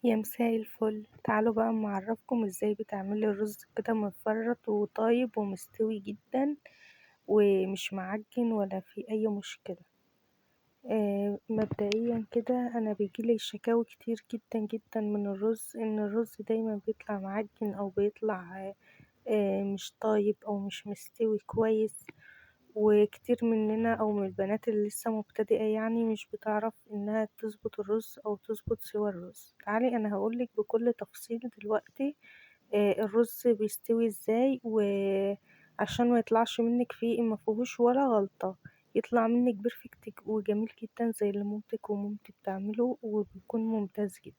يا مساء الفل، تعالوا بقى اما اعرفكم ازاي بتعملي الرز كده مفرط وطايب ومستوي جدا ومش معجن ولا في اي مشكلة. مبدئيا كده انا بيجيلي شكاوي كتير جدا جدا من الرز، ان الرز دايما بيطلع معجن او بيطلع مش طايب او مش مستوي كويس. وكتير مننا او من البنات اللي لسه مبتدئة يعني مش بتعرف انها تظبط الرز او تظبط سوى الرز. تعالي انا هقولك بكل تفصيل دلوقتي الرز بيستوي ازاي، وعشان ما يطلعش منك فيه مفيهوش ولا غلطة، يطلع منك بيرفكت وجميل جدا زي اللي مامتك ومامتي بتعمله وبيكون ممتاز جدا.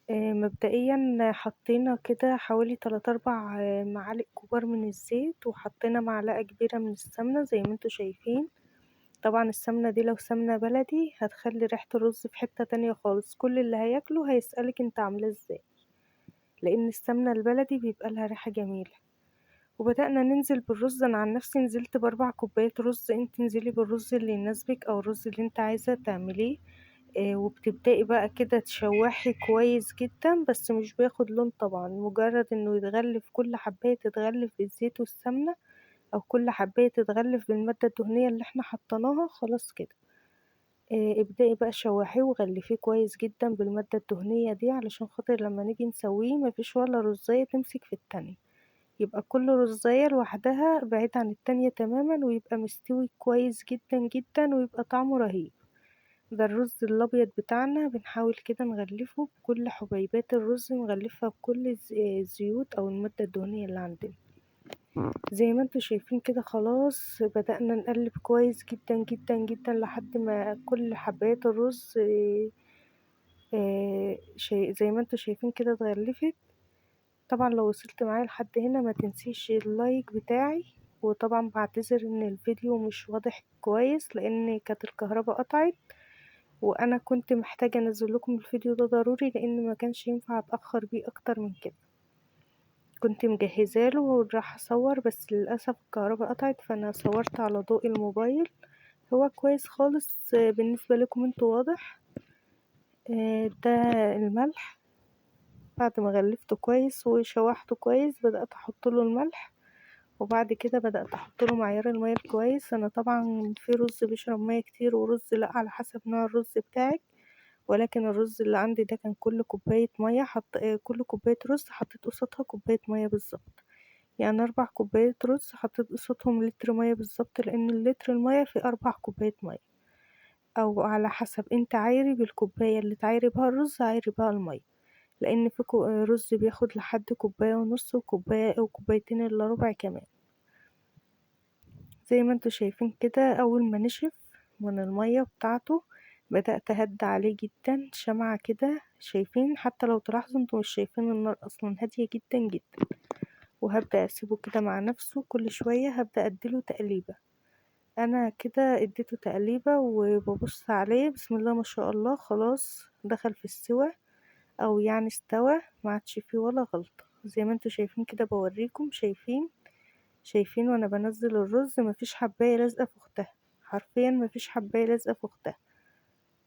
مبدئيا حطينا كده حوالي 3 4 معالق كبار من الزيت، وحطينا معلقة كبيرة من السمنة زي ما انتوا شايفين. طبعا السمنة دي لو سمنة بلدي هتخلي ريحة الرز في حتة تانية خالص، كل اللي هياكله هيسألك انت عاملاه ازاي، لان السمنة البلدي بيبقى لها ريحة جميلة. وبدأنا ننزل بالرز، انا عن نفسي نزلت ب4 كوبايات رز، انت انزلي بالرز اللي يناسبك او الرز اللي انت عايزة تعمليه. وبتبدأي بقى كده تشوحي كويس جدا، بس مش بياخد لون طبعا، مجرد انه يتغلف، كل حباية تتغلف بالزيت والسمنة او كل حباية تتغلف بالمادة الدهنية اللي احنا حطيناها، خلاص كده. ابدأي بقى شوحيه وغلفيه كويس جدا بالمادة الدهنية دي، علشان خاطر لما نيجي نسويه مفيش ولا رزاية تمسك في التانية، يبقى كل رزاية لوحدها بعيد عن التانية تماما، ويبقى مستوي كويس جدا جدا ويبقى طعمه رهيب. ده الرز الابيض بتاعنا بنحاول كده نغلفه بكل حبيبات الرز، نغلفها بكل الزيوت او المادة الدهنية اللي عندنا. زي ما انتوا شايفين كده خلاص بدأنا نقلب كويس جدا جدا جدا لحد ما كل حبايات الرز زي ما انتوا شايفين كده اتغلفت. طبعا لو وصلت معايا لحد هنا ما تنسيش اللايك بتاعي. وطبعا بعتذر ان الفيديو مش واضح كويس لان كانت الكهرباء قطعت، وانا كنت محتاجة انزل لكم الفيديو ده ضروري لان ما كانش ينفع اتأخر بيه اكتر من كده. كنت مجهزة له وراح اصور، بس للاسف الكهرباء قطعت، فانا صورت على ضوء الموبايل. هو كويس خالص بالنسبة لكم انتوا واضح. ده الملح. بعد ما غلفته كويس وشوحته كويس بدأت احط له الملح، وبعد كده بدأت احط له معيار المية الكويس. انا طبعا في رز بيشرب مية كتير ورز لا، على حسب نوع الرز بتاعك، ولكن الرز اللي عندي ده كان كل كوباية مية كل كوباية رز حطيت قصادها كوباية مية بالظبط. يعني 4 كوبايات رز حطيت قصادهم لتر مية بالظبط، لأن اللتر المية فيه 4 كوبايات مية، أو على حسب انت عايري بالكوباية اللي تعايري بها الرز عايري بها المية، لأن في رز بياخد لحد كوباية ونص وكوباية أو كوبايتين إلا ربع كمان. زي ما انتوا شايفين كده أول ما نشف من المية بتاعته بدأت أهدى عليه جدا شمعة كده، شايفين؟ حتى لو تلاحظوا انتوا مش شايفين النار أصلا، هادية جدا جدا. وهبدأ أسيبه كده مع نفسه، كل شوية هبدأ أديله تقليبة. أنا كده اديته تقليبة وببص عليه، بسم الله ما شاء الله، خلاص دخل في السوى، أو يعني استوى، ما عادش فيه ولا غلطة. زي ما انتوا شايفين كده بوريكم، شايفين وانا بنزل الرز مفيش حباية لازقة في اختها، حرفيا مفيش حباية لازقة في اختها.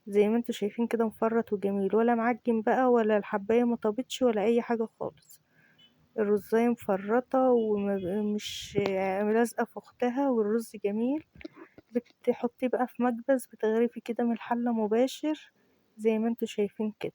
زي ما انتوا شايفين كده مفرط وجميل، ولا معجن بقى ولا الحباية ما طابتش ولا اي حاجة خالص. الرزاية مفرطة ومش لازقة في اختها، والرز جميل. بتحطيه بقى في مكبس، بتغرفي كده من الحلة مباشر زي ما انتوا شايفين كده.